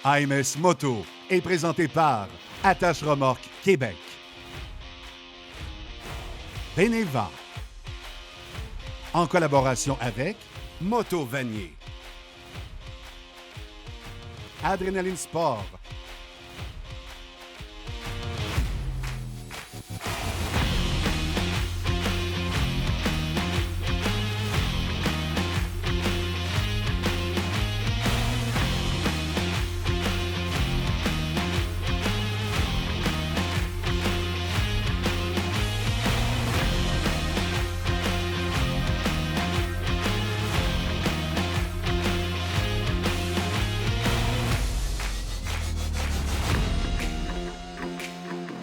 AMS Moto est présenté par Attache Remorque Québec, Beneva, en collaboration avec Moto Vanier, Adrénaline Sport,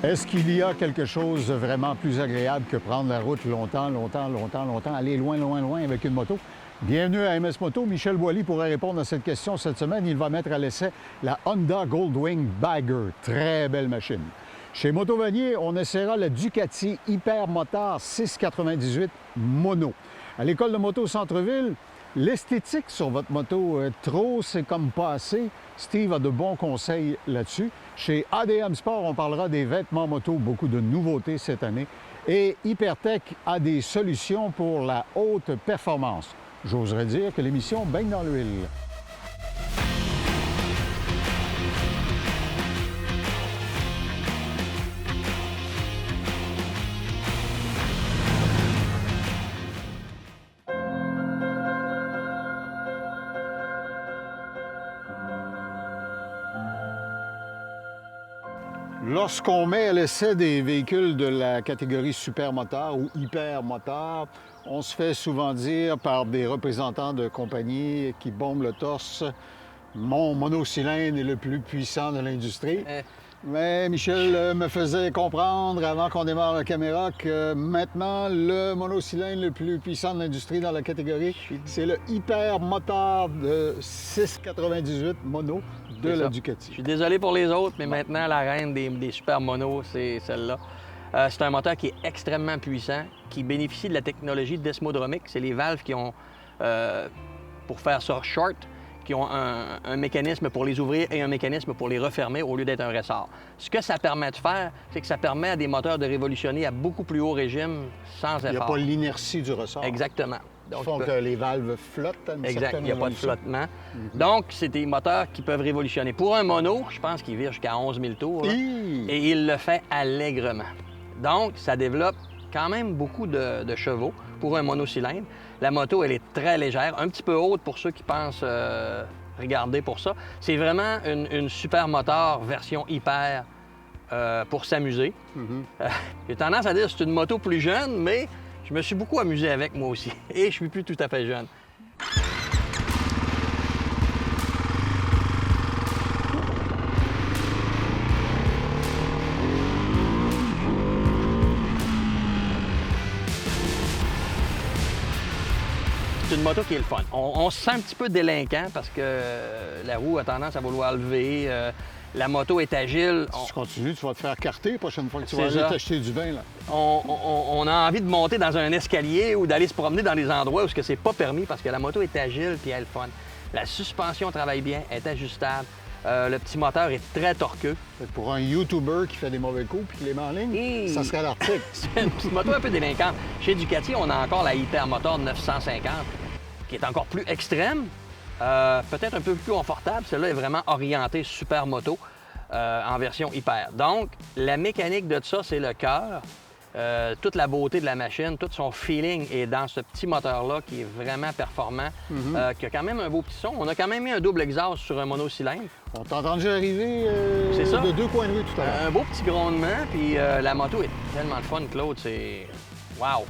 Est-ce qu'il y a quelque chose de vraiment plus agréable que prendre la route longtemps, aller loin avec une moto? Bienvenue à MS Moto. Michel Boily pourrait répondre à cette question cette semaine. Il va mettre à l'essai la Honda Goldwing Bagger. Très belle machine. Chez Moto Vanier, on essaiera la Ducati Hypermotard 698 Mono. À l'école de moto Centre-Ville, l'esthétique sur votre moto, trop, c'est comme pas assez. Steve a de bons conseils là-dessus. Chez ADM Sport, on parlera des vêtements moto, beaucoup de nouveautés cette année. Et Hypertech a des solutions pour la haute performance. J'oserais dire que l'émission baigne dans l'huile. Lorsqu'on met à l'essai des véhicules de la catégorie supermotard ou hypermotard, on se fait souvent dire par des représentants de compagnies qui bombent le torse « Mon monocylindre est le plus puissant de l'industrie ». Mais Michel me faisait comprendre avant qu'on démarre la caméra que maintenant, le monocylindre le plus puissant de l'industrie dans la catégorie, c'est le hypermotard de 698 mono de la Ducati. Je suis désolé pour les autres, mais maintenant, la reine des super monos, c'est celle-là. C'est un moteur qui est extrêmement puissant, qui bénéficie de la technologie desmodromique. C'est les valves qui ont, pour faire ça short, qui ont un mécanisme pour les ouvrir et un mécanisme pour les refermer au lieu d'être un ressort. Ce que ça permet de faire, c'est que ça permet à des moteurs de révolutionner à beaucoup plus haut régime sans effort. Il n'y a pas l'inertie du ressort. Exactement. Donc, font que les valves flottent à une exact, il n'y a pas de flottement. Mm-hmm. Donc, c'est des moteurs qui peuvent révolutionner. Pour un mono, je pense qu'il vire jusqu'à 11 000 tours. Là, et il le fait allègrement. Donc, ça développe quand même beaucoup de chevaux pour un monocylindre. La moto, elle est très légère, un petit peu haute pour ceux qui pensent regarder pour ça. C'est vraiment une super moteur version hyper pour s'amuser. Mm-hmm. J'ai tendance à dire que c'est une moto plus jeune, mais je me suis beaucoup amusé avec moi aussi. Et je suis plus tout à fait jeune. C'est une moto qui est le fun. On se sent un petit peu délinquant parce que la roue a tendance à vouloir lever. La moto est agile. Si tu continues, tu vas te faire carter la prochaine fois que tu vas aller t'acheter du vin. Là. On a envie de monter dans un escalier ou d'aller se promener dans des endroits où ce c'est pas permis parce que la moto est agile puis elle est le fun. La suspension travaille bien, est ajustable. Le petit moteur est très torqueux. Pour un YouTuber qui fait des mauvais coups et qui les met en ligne, ça serait l'article. C'est une petite moto un peu délinquante. Chez Ducati, on a encore la Hypermotor 950 qui est encore plus extrême, peut-être un peu plus confortable. Celle-là est vraiment orientée super moto en version hyper. Donc, la mécanique de ça, c'est le cœur. Toute la beauté de la machine, tout son feeling est dans ce petit moteur-là qui est vraiment performant, qui a quand même un beau petit son. On a quand même mis un double exhaust sur un monocylindre. On t'a entendu arriver de deux coins de rue tout à l'heure. Un beau petit grondement, puis la moto est tellement le fun, Claude, c'est... Wow!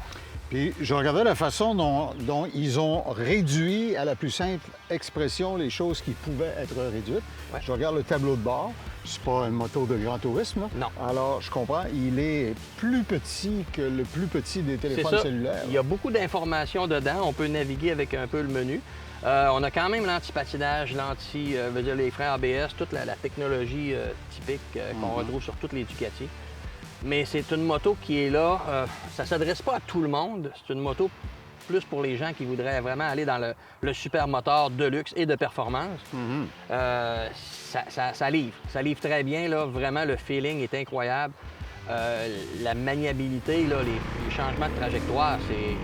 Puis je regardais la façon dont ils ont réduit à la plus simple expression les choses qui pouvaient être réduites. Ouais. Je regarde le tableau de bord. C'est pas une moto de grand tourisme. Là. Non. Alors, je comprends, il est plus petit que le plus petit des téléphones cellulaires. Il y a beaucoup d'informations dedans. On peut naviguer avec un peu le menu. On a quand même l'anti-patinage, les freins ABS, toute la technologie typique qu'on retrouve sur toutes les Ducati. Mais c'est une moto qui est là. Ça ne s'adresse pas à tout le monde. C'est une moto plus pour les gens qui voudraient vraiment aller dans le supermoteur de luxe et de performance. Ça livre. Ça livre très bien, là. Vraiment, le feeling est incroyable. La maniabilité, là, les changements de trajectoire, c'est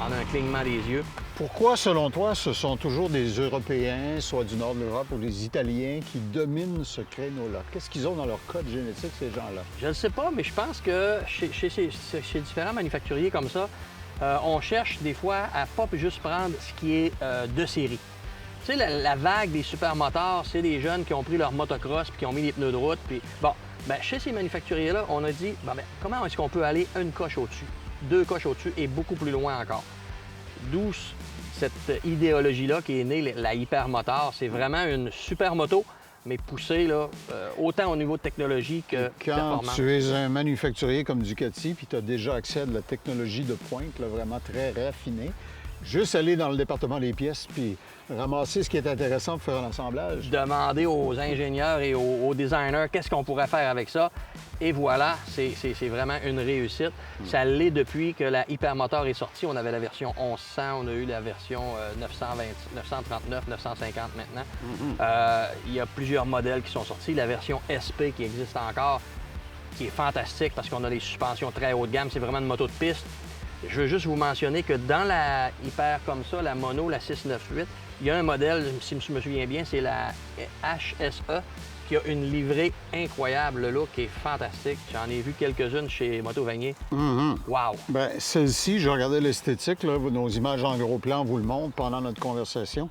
en un clignement des yeux. Pourquoi, selon toi, ce sont toujours des Européens, soit du nord de l'Europe ou des Italiens, qui dominent ce créneau-là? Qu'est-ce qu'ils ont dans leur code génétique, ces gens-là? Je ne sais pas, mais je pense que chez différents manufacturiers comme ça, on cherche des fois à pas juste prendre ce qui est de série. Tu sais, la vague des supermoteurs, c'est des jeunes qui ont pris leur motocross puis qui ont mis les pneus de route. Puis bon, ben, chez ces manufacturiers-là, on a dit, comment est-ce qu'on peut aller une coche au-dessus, 2 coches au-dessus et beaucoup plus loin encore? D'où cette idéologie-là qui est née, la hypermoteur. C'est vraiment une super moto, mais poussée là, autant au niveau de technologie que Quand performance. tu es un manufacturier comme Ducati, puis tu as déjà accès à de la technologie de pointe, là, vraiment très raffinée, juste aller dans le département des pièces puis ramasser ce qui est intéressant pour faire un assemblage. Demander aux ingénieurs et aux designers qu'est-ce qu'on pourrait faire avec ça. Et voilà, c'est vraiment une réussite. Ça l'est depuis que la hypermoteur est sortie. On avait la version 1100, on a eu la version 939, 950 maintenant. Il y a plusieurs modèles qui sont sortis. La version SP qui existe encore, qui est fantastique parce qu'on a des suspensions très haut de gamme. C'est vraiment une moto de piste. Je veux juste vous mentionner que dans la hyper comme ça, la mono, la 698, il y a un modèle, si je me souviens bien, c'est la HSE, qui a une livrée incroyable. Le look est fantastique. J'en ai vu quelques-unes chez Moto Vanier. Wow! Bien, celle-ci, je regardais l'esthétique, là, nos images en gros plan vous le montrent pendant notre conversation.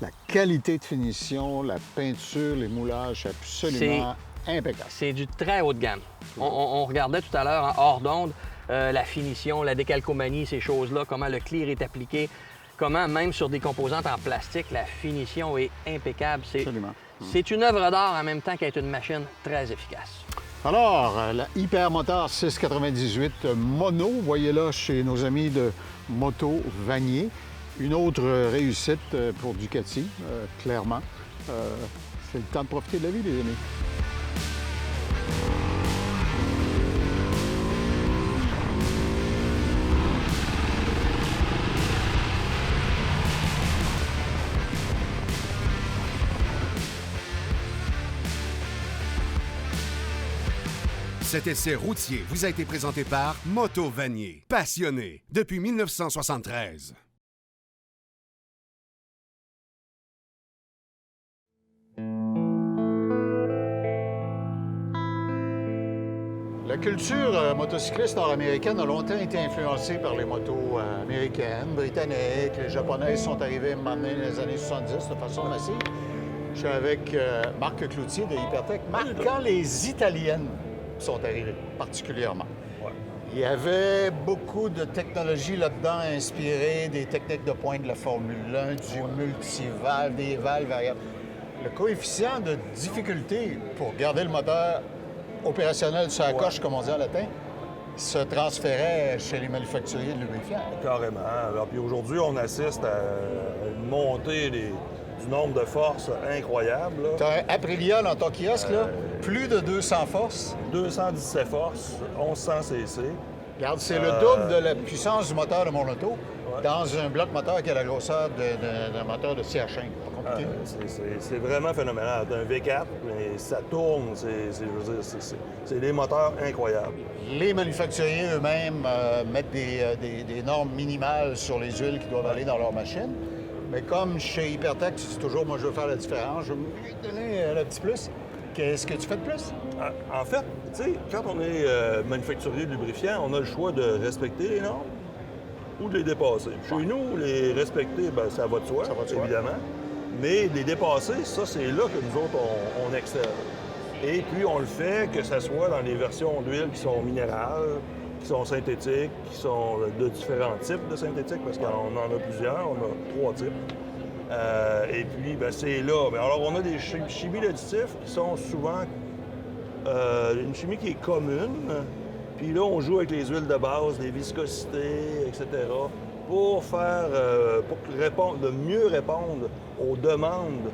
La qualité de finition, la peinture, les moulages, c'est absolument impeccable. C'est du très haut de gamme. On regardait tout à l'heure en hors d'onde la finition, la décalcomanie, ces choses-là, comment le clear est appliqué, comment même sur des composantes en plastique, la finition est impeccable. Absolument. C'est une œuvre d'art en même temps qu'être une machine très efficace. Alors, la Hypermoteur 698 mono, voyez-la chez nos amis de Moto Vanier. Une autre réussite pour Ducati, clairement. C'est le temps de profiter de la vie, les amis. Cet essai routier vous a été présenté par Moto Vanier. Passionné depuis 1973. La culture motocycliste nord-américaine a longtemps été influencée par les motos américaines, britanniques. Les Japonais sont arrivés maintenant dans les années 70 de façon massive. Je suis avec Marc Cloutier de Hypertech. Marc, quand les Italiennes sont arrivées, particulièrement, il y avait beaucoup de technologies là-dedans inspirées des techniques de pointe de la Formule 1, du multivalve, des valves variables. Le coefficient de difficulté pour garder le moteur opérationnel sur la coche, comme on dit en latin, se transférait chez les manufacturiers de lubrifiants. Carrément. Alors, puis aujourd'hui, on assiste à une montée du nombre de forces incroyable. Tu as un Aprilia dans ton kiosque, là, plus de 200 forces. 217 forces, 1100 cc. Regarde, c'est le double de la puissance du moteur de mon auto dans un bloc moteur qui a la grosseur d'un moteur de CH1. Pas compliqué. C'est vraiment phénoménal. C'est un V4, mais ça tourne. C'est des moteurs incroyables. Les manufacturiers eux-mêmes mettent des normes minimales sur les huiles qui doivent aller dans leur machine. Mais comme chez Hypertech, tu dis toujours, moi, je veux faire la différence, je veux me donner un petit plus. Qu'est-ce que tu fais de plus? En fait, tu sais, quand on est manufacturier de lubrifiants, on a le choix de respecter les normes ou de les dépasser. Chez nous, les respecter, bien, ça va de soi, évidemment. Mais les dépasser, ça, c'est là que nous autres, on excelle. Et puis, on le fait que ce soit dans les versions d'huile qui sont minérales, qui sont synthétiques, qui sont de différents types de synthétiques, parce qu'on en a plusieurs, on a 3 types. Et puis, ben, c'est là. Mais alors, on a des chimies d'additifs qui sont souvent une chimie qui est commune. Puis là, on joue avec les huiles de base, les viscosités, etc., pour faire, de mieux répondre aux demandes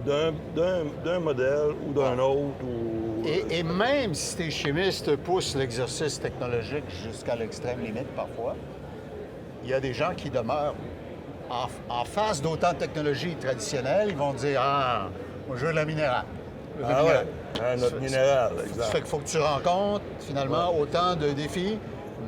d'un modèle ou d'un autre. Et même si tes chimistes poussent l'exercice technologique jusqu'à l'extrême limite parfois, il y a des gens qui demeurent en face d'autant de technologies traditionnelles. Ils vont dire « Ah, moi, je veux de la minérale. » Ah ouais, notre minéral, Ça exact. fait qu'il faut que tu rencontres, finalement, autant de défis,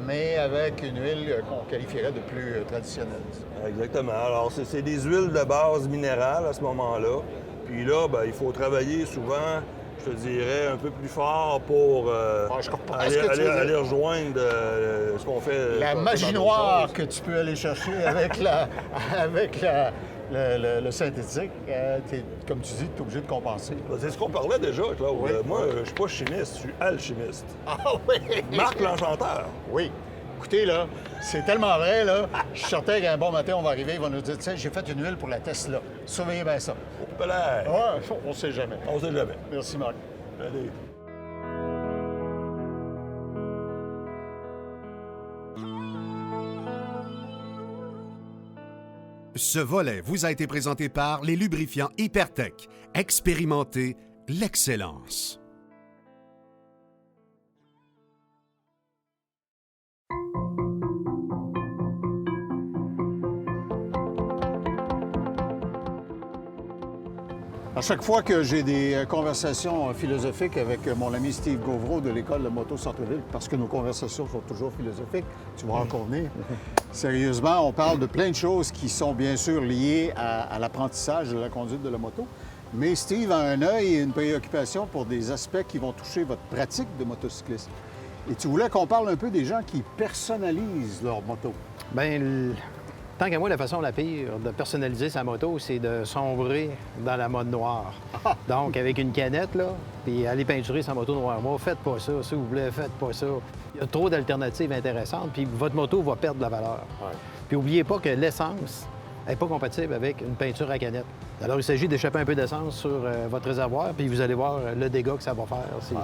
mais avec une huile qu'on qualifierait de plus traditionnelle. Exactement. Alors, c'est des huiles de base minérale à ce moment-là. Puis là, ben, il faut travailler souvent, je te dirais, un peu plus fort pour je comprends ce que tu veux dire. aller rejoindre ce qu'on fait. La qu'on fait magie dans d'autres noire choses. que tu peux aller chercher avec le synthétique, comme tu dis, tu es obligé de compenser. Ben, c'est ce qu'on parlait déjà, Claude. Oui. Moi, je suis pas chimiste, je suis alchimiste. Ah oui! Marc l'Enchanteur. Oui. Écoutez, là, c'est tellement vrai, là. Je suis certain qu'un bon matin, on va arriver, il va nous dire, tiens, j'ai fait une huile pour la Tesla. Surveillez bien ça. Pelé. Ouais, on sait jamais. On sait jamais. Merci, Marc. Allez. Ce volet vous a été présenté par les lubrifiants Hypertech. Expérimentez l'excellence. À chaque fois que j'ai des conversations philosophiques avec mon ami Steve Gauvreau de l'École de moto Centre-Ville, parce que nos conversations sont toujours philosophiques, tu vas en convenir. Sérieusement, on parle de plein de choses qui sont bien sûr liées à l'apprentissage de la conduite de la moto. Mais Steve a un œil et une préoccupation pour des aspects qui vont toucher votre pratique de motocycliste. Et tu voulais qu'on parle un peu des gens qui personnalisent leur moto. Bien, tant qu'à moi, la façon la pire de personnaliser sa moto, c'est de sombrer dans la mode noire. Donc, avec une canette, là, puis aller peinturer sa moto noire. Moi, faites pas ça. Si vous voulez, faites pas ça. Il y a trop d'alternatives intéressantes, puis votre moto va perdre de la valeur. Puis, n'oubliez pas que l'essence n'est pas compatible avec une peinture à canette. Alors, il s'agit d'échapper un peu d'essence sur votre réservoir, puis vous allez voir le dégât que ça va faire.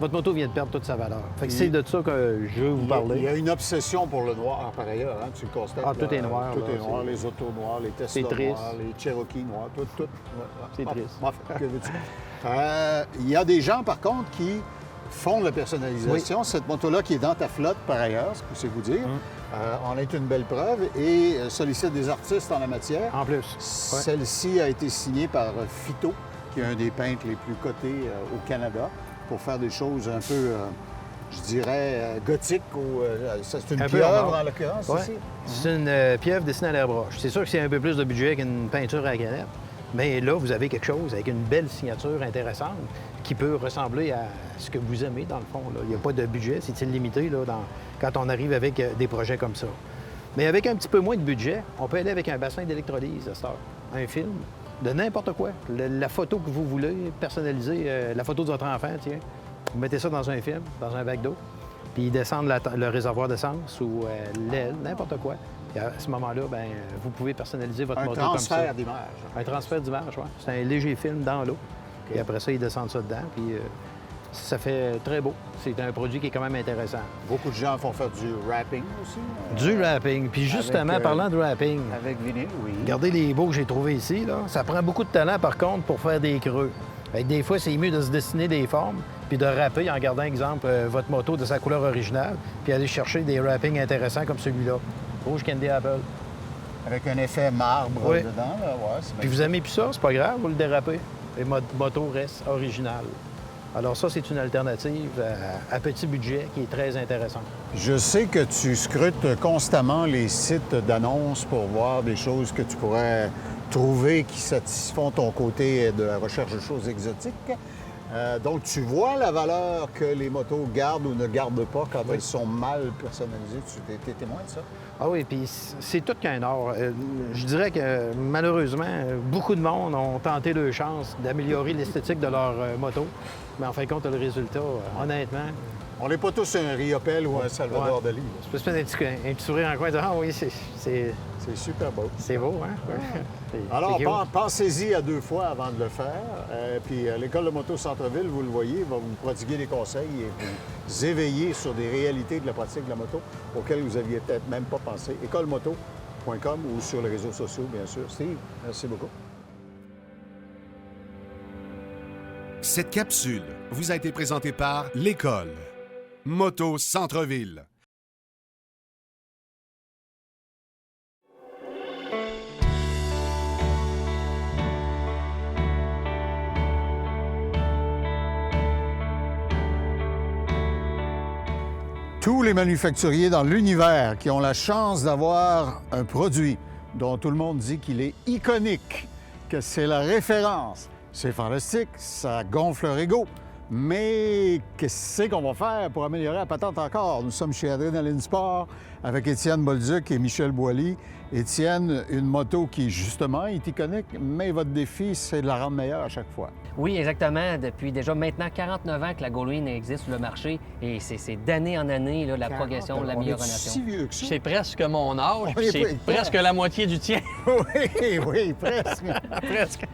Votre moto vient de perdre toute sa valeur. Fait que c'est de ça que je veux vous parler. Il y a une obsession pour le noir, par ailleurs, hein, tu le constates. Ah, tout là, est noir, Tout là, est noir, c'est- les autos noirs, les Tesla C'est triste. noirs, les Cherokee noirs, tout. Ouais. C'est Ah, triste. bref, que veux-tu? Il y a des gens, par contre, qui font de la personnalisation. Cette moto-là qui est dans ta flotte, par ailleurs, c'est vous dire, en est une belle preuve et sollicite des artistes en la matière. En plus. Ouais. Celle-ci a été signée par Fito, qui est un des peintres les plus cotés au Canada, pour faire des choses un peu, je dirais, gothiques. C'est une Un peu pieuvre, hors-norme. en l'occurrence, Ouais. ici. C'est une pieuvre dessinée à l'air broche. C'est sûr que c'est un peu plus de budget qu'une peinture à la canette. Mais là, vous avez quelque chose avec une belle signature intéressante qui peut ressembler à ce que vous aimez, dans le fond. Là. Il n'y a pas de budget, c'est illimité là, quand on arrive avec des projets comme ça. Mais avec un petit peu moins de budget, on peut aller avec un bassin d'électrolyse à cette heure. Un film de n'importe quoi. La photo que vous voulez personnaliser, la photo de votre enfant, tiens. Vous mettez ça dans un film, dans un bac d'eau, puis descendre le réservoir d'essence ou l'aile, n'importe quoi. Et à ce moment-là, ben, vous pouvez personnaliser votre Un moto comme ça. transfert d'image. Un transfert d'image, oui. C'est un léger film dans l'eau. Et après ça, ils descendent ça dedans, puis ça fait très beau. C'est un produit qui est quand même intéressant. Beaucoup de gens font faire du wrapping aussi. Du wrapping. Puis justement, avec, parlant de wrapping, Avec vinyle, oui. regardez les beaux que j'ai trouvés ici. Là. Ça prend beaucoup de talent, par contre, pour faire des creux. Fait que des fois, c'est mieux de se dessiner des formes puis de wrapper en gardant, exemple, votre moto de sa couleur originale, puis aller chercher des wrappings intéressants comme celui-là. Rouge Candy Apple. Avec un effet marbre Oui. dedans. Là. Ouais, c'est Puis bien. vous aimez plus ça, c'est pas grave, vous le dérapez. Et votre moto reste originale. Alors ça, c'est une alternative à petit budget qui est très intéressante. Je sais que tu scrutes constamment les sites d'annonces pour voir des choses que tu pourrais trouver qui satisfont ton côté de la recherche de choses exotiques. Donc, tu vois la valeur que les motos gardent ou ne gardent pas quand elles sont mal personnalisées. Tu es témoin de ça? Ah oui, puis c'est tout qu'un art. Je dirais que malheureusement, beaucoup de monde ont tenté leur chance d'améliorer l'esthétique de leur moto. Mais en fin de compte, le résultat, honnêtement, On n'est pas tous un Riopel ou un Salvador Dali. là. je peux se mettre un petit sourire en coin et dire « Ah oui, c'est C'est super beau. beau, hein? C'est Alors, cute. pensez-y à 2 fois avant de le faire. Puis l'École de moto Centre-Ville, vous le voyez, va vous prodiguer des conseils et vous éveiller sur des réalités de la pratique de la moto auxquelles vous aviez peut-être même pas pensé. écolemoto.com ou sur les réseaux sociaux, bien sûr. Steve, merci beaucoup. Cette capsule vous a été présentée par l'École Moto Centre-Ville. tous les manufacturiers dans l'univers qui ont la chance d'avoir un produit dont tout le monde dit qu'il est iconique, que c'est la référence. C'est fantastique, ça gonfle leur ego. Mais qu'est-ce qu'on va faire pour améliorer la patente encore? Nous sommes chez Adrénaline Sport avec Étienne Bolduc et Michel Boily. Étienne, une moto qui, justement, est iconique, mais votre défi, c'est de la rendre meilleure à chaque fois. Oui, exactement. Depuis déjà maintenant 49 ans que la Goldwing existe sur le marché et c'est d'année en année là, la progression, l'amélioration. Si vieux que ça. C'est presque mon âge, On est c'est pas- presque la moitié du tien. Oui, presque. Presque.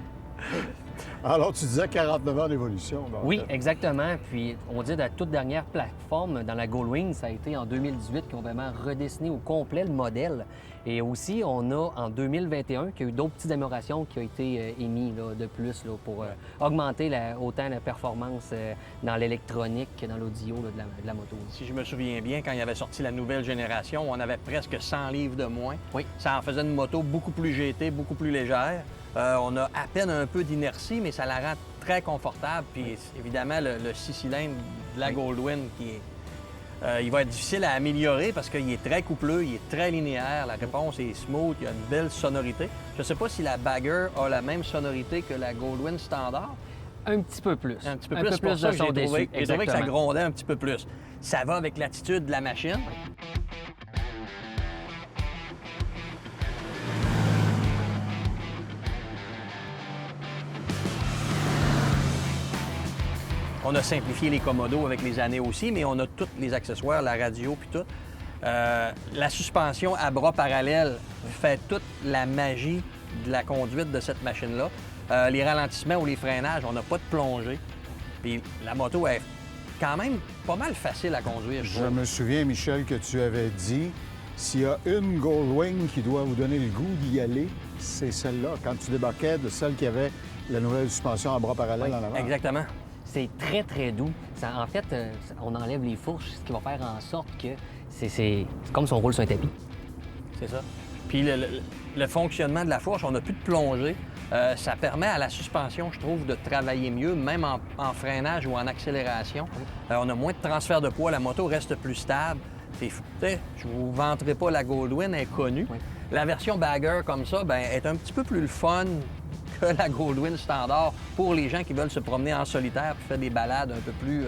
Alors, tu disais 49 ans d'évolution. donc, Oui, exactement. Puis on dit la toute dernière plateforme dans la Goldwing, ça a été en 2018 qu'ils ont vraiment redessiné au complet le modèle. Et aussi, on a en 2021 qu'il y a eu d'autres petites améliorations qui ont été émises là, de plus là, pour augmenter autant la performance dans l'électronique que dans l'audio là, de la moto. Si je me souviens bien, quand il avait sorti la nouvelle génération, on avait presque 100 livres de moins. Oui. Ça en faisait une moto beaucoup plus GT, beaucoup plus légère. On a à peine un peu d'inertie, mais ça la rend très confortable. Puis évidemment, le 6 cylindres de la Goldwing, il va être difficile à améliorer parce qu'il est très coupleux, il est très linéaire, la réponse est smooth, il y a une belle sonorité. Je ne sais pas si la Bagger a la même sonorité que la Goldwing standard. Un petit peu plus. Un petit peu plus, c'est pour ça que j'ai trouvé que ça Exactement. grondait un petit peu plus. Ça va avec l'attitude de la machine. On a simplifié les commodos avec les années aussi, mais on a tous les accessoires, la radio puis tout. La suspension à bras parallèles fait toute la magie de la conduite de cette machine-là. Les ralentissements ou les freinages, on n'a pas de plongée. Puis la moto est quand même pas mal facile à conduire, je Je trouve. me souviens, Michel, que tu avais dit, s'il y a une Goldwing qui doit vous donner le goût d'y aller, c'est celle-là, quand tu débarquais de celle qui avait la nouvelle suspension à bras parallèles en avant. Exactement. C'est très, très doux. En fait, on enlève les fourches, ce qui va faire en sorte que c'est comme si on roule sur un tapis. C'est ça. Puis le fonctionnement de la fourche, on n'a plus de plongée. Ça permet à la suspension, je trouve, de travailler mieux, même en freinage ou en accélération. On a moins de transfert de poids, la moto reste plus stable. Je ne vous vanterai pas la Goldwing, elle est connue. Oui. La version Bagger comme ça est un petit peu plus le fun que la Goldwing standard pour les gens qui veulent se promener en solitaire et faire des balades un peu plus...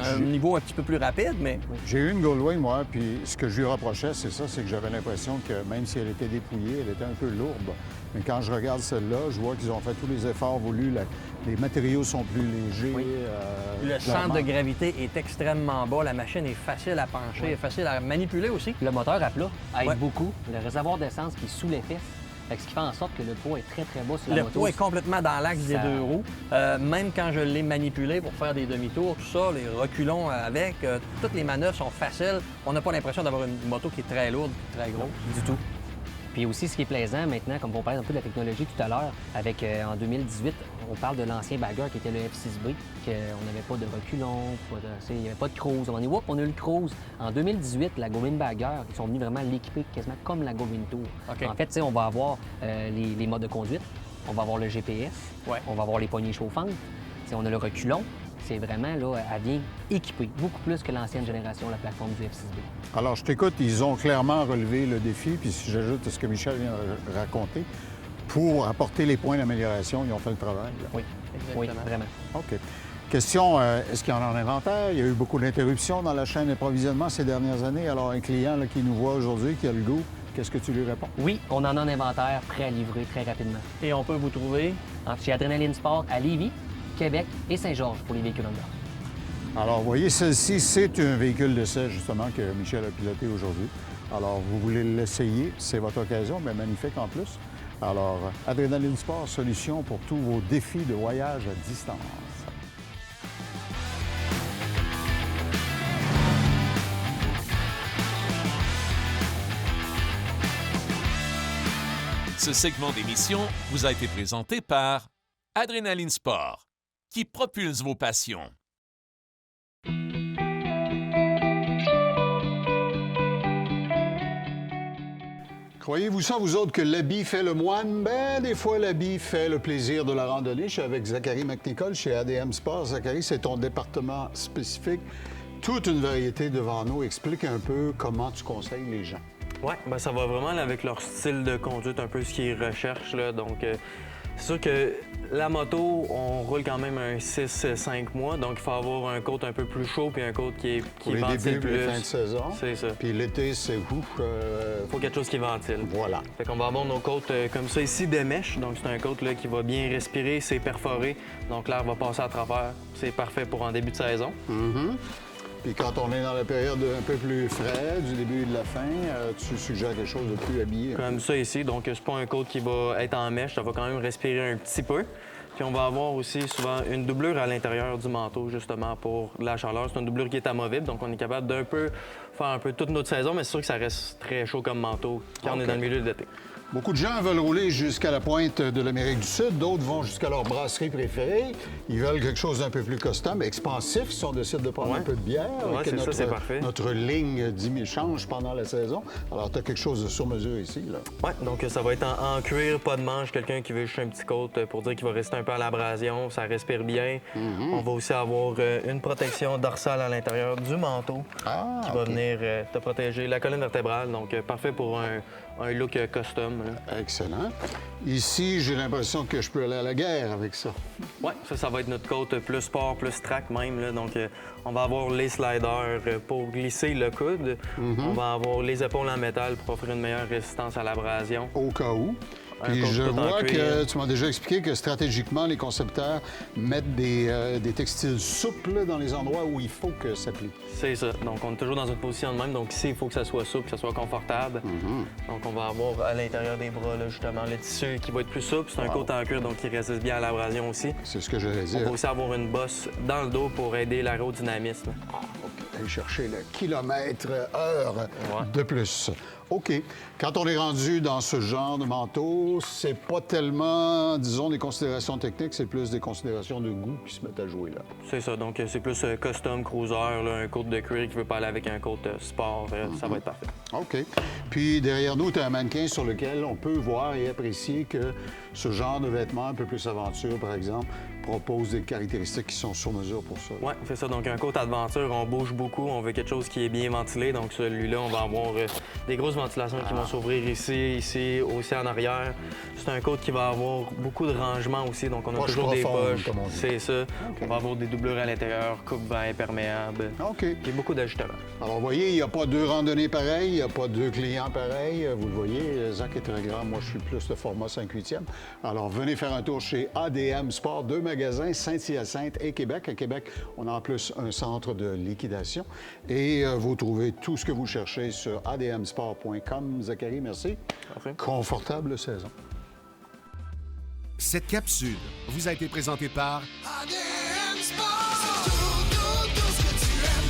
un niveau un petit peu plus rapide, mais... J'ai eu une Goldwing, moi, puis ce que je lui reprochais, c'est que j'avais l'impression que même si elle était dépouillée, elle était un peu lourde. Mais quand je regarde celle-là, je vois qu'ils ont fait tous les efforts voulus. Les matériaux sont plus légers. Oui. Le centre de gravité est extrêmement bas. La machine est facile à pencher, est facile à manipuler aussi. Le moteur à plat aide Ouais. beaucoup. Le réservoir d'essence qui est sous les fesses, fait que ce qui fait en sorte que le poids est très, très bas sur la Le moto. poids est complètement dans l'axe des Ça- deux roues. Même quand je l'ai manipulé pour faire des demi-tours, tout ça, les reculons avec, toutes les manœuvres sont faciles. On n'a pas l'impression d'avoir une moto qui est très lourde et très grosse. Du tout. Puis aussi, ce qui est plaisant maintenant, comme on parlait un peu de la technologie tout à l'heure, avec en 2018, on parle de l'ancien Bagger qui était le F6B, qu'on n'avait pas de reculons, il n'y avait pas de cruise. On dit, whoop, on a eu le cruise. En 2018, la Goldwing Bagger, ils sont venus vraiment l'équiper quasiment comme la Goldwing Tour. OK. En fait, tu sais, on va avoir les modes de conduite, on va avoir le GPS, Ouais. on va avoir les poignées chauffantes, tu sais, on a le reculon. C'est vraiment, là, elle vient équipée, beaucoup plus que l'ancienne génération, la plateforme du F6B. Alors, je t'écoute, ils ont clairement relevé le défi, puis si j'ajoute ce que Michel vient de raconter, pour apporter les points d'amélioration, ils ont fait le travail. là. Oui, oui, Exactement. vraiment. OK. Question, est-ce qu'il y en a en inventaire? Il y a eu beaucoup d'interruptions dans la chaîne d'approvisionnement ces dernières années. Alors, un client là, qui nous voit aujourd'hui, qui a le goût, qu'est-ce que tu lui réponds? Oui, on en a un inventaire prêt à livrer très rapidement. Et on peut vous trouver... Chez Adrénaline Sport à Lévis, Québec et Saint-Georges pour les véhicules Honda. Alors, vous voyez, celle-ci, c'est un véhicule d'essai, justement, que Michel a piloté aujourd'hui. Alors, vous voulez l'essayer, c'est votre occasion, mais magnifique en plus. Alors, Adrénaline Sport, solution pour tous vos défis de voyage à distance. Ce segment d'émission vous a été présenté par Adrénaline Sport, qui propulse vos passions. Croyez-vous ça, vous autres, que l'habit fait le moine? Ben, des fois, l'habit fait le plaisir de la randonnée. Je suis avec Zachary McNicol chez ADM Sport. Zachary, c'est ton département spécifique. toute une variété devant nous. Explique un peu comment tu conseilles les gens. Oui, ben ça va vraiment avec leur style de conduite, un peu ce qu'ils recherchent. Là. Donc, c'est sûr que la moto, on roule quand même un 6-5 mois, donc il faut avoir un côte un peu plus chaud puis un côte qui pour les ventile débuts, plus. les fins de saison. C'est ça. Puis l'été, c'est où? Il faut quelque chose qui ventile. Voilà. Fait qu'on va avoir nos côtes comme ça ici de mèche. Donc, c'est un côte là, qui va bien respirer, c'est perforé. Donc, l'air va passer à travers. C'est parfait pour en début de saison. Puis quand on est dans la période un peu plus frais, du début et de la fin, tu suggères quelque chose de plus habillé. Comme ça ici. Donc, c'est pas un côte qui va être en mèche. Ça va quand même respirer un petit peu. Puis on va avoir aussi souvent une doublure à l'intérieur du manteau, justement, pour la chaleur. C'est une doublure qui est amovible, donc on est capable d'un peu faire un peu toute notre saison, mais c'est sûr que ça reste très chaud comme manteau quand on est dans le milieu de l'été. Beaucoup de gens veulent rouler jusqu'à la pointe de l'Amérique du Sud. D'autres vont jusqu'à leur brasserie préférée. Ils veulent quelque chose d'un peu plus custom, expansif, si on décide de prendre un peu de bière. Ouais, c'est ça, c'est parfait. Notre ligne change pendant la saison. Alors, tu as quelque chose de sur mesure ici, là. Oui, donc ça va être en cuir, pas de manche. Quelqu'un qui veut juste un petit côte pour dire qu'il va rester un peu à l'abrasion. Ça respire bien. On va aussi avoir une protection dorsale à l'intérieur du manteau qui va venir te protéger la colonne vertébrale. Donc, parfait pour un look custom. Là. Excellent. Ici, j'ai l'impression que je peux aller à la guerre avec ça. Oui, ça va être notre côte plus sport, plus track même. Là. Donc, on va avoir les sliders pour glisser le coude. On va avoir les épaules en métal pour offrir une meilleure résistance à l'abrasion. Au cas où. Puis je vois que tu m'as déjà expliqué que stratégiquement, les concepteurs mettent des textiles souples dans les endroits où il faut que ça plie. C'est ça. Donc, on est toujours dans une position de même. Donc, ici, il faut que ça soit souple, que ça soit confortable. Donc, on va avoir à l'intérieur des bras, là, justement, le tissu qui va être plus souple. C'est un côte en cuir, donc qui résiste bien à l'abrasion aussi. C'est ce que j'allais dire. On va aussi avoir une bosse dans le dos pour aider l'aérodynamisme. Aller chercher le kilomètre-heure de plus. OK. Quand on est rendu dans ce genre de manteau, c'est pas tellement, disons, des considérations techniques, c'est plus des considérations de goût qui se mettent à jouer là. C'est ça. Donc, c'est plus custom cruiser, là, un côte de cuir qui veut pas aller avec un côte sport. Ça va être parfait. OK. Puis derrière nous, tu as un mannequin sur lequel on peut voir et apprécier que ce genre de vêtements, un peu plus aventure, par exemple, propose des caractéristiques qui sont sur mesure pour ça. Oui, c'est ça. Donc, un côte aventure, on bouge beaucoup, on veut quelque chose qui est bien ventilé. Donc, celui-là, on va avoir des grosses ventilations qui vont s'ouvrir ici, aussi en arrière. C'est un côte qui va avoir beaucoup de rangements aussi. Donc, on a toujours des poches. C'est ça. Okay. On va avoir des doublures à l'intérieur, coupe-vent imperméable. OK. Et beaucoup d'ajustements. Alors, vous voyez, il n'y a pas deux randonnées pareilles, il n'y a pas deux clients pareils. Vous le voyez, Zach est très grand. Moi, je suis plus de format 5/8e. Alors, venez faire un tour chez ADM Sport, 2 magasins, Saint-Hyacinthe et Québec. À Québec, on a en plus un centre de liquidation. Et vous trouvez tout ce que vous cherchez sur admsport.com. Zachary, merci. Parfait. Confortable saison. Cette capsule vous a été présentée par ADM Sport. Tout ce que tu aimes.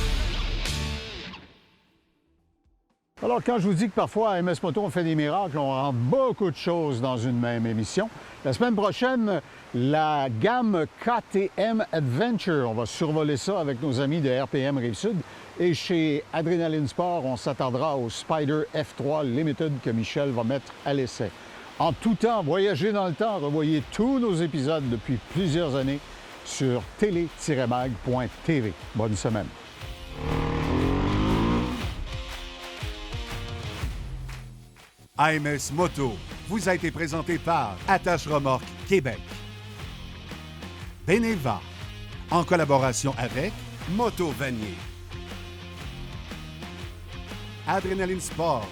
Alors, quand je vous dis que parfois à MS Moto, on fait des miracles, on rend beaucoup de choses dans une même émission. La semaine prochaine, la gamme KTM Adventure. On va survoler ça avec nos amis de RPM Rive-Sud. Et chez Adrenaline Sport, on s'attardera au Spyder F3 Limited que Michel va mettre à l'essai. En tout temps, voyagez dans le temps, revoyez tous nos épisodes depuis plusieurs années sur télé-mag.tv. Bonne semaine. AMS Moto vous a été présenté par Attache Remorque Québec. Beneva, en collaboration avec Moto Vanier. Adrenaline Sport,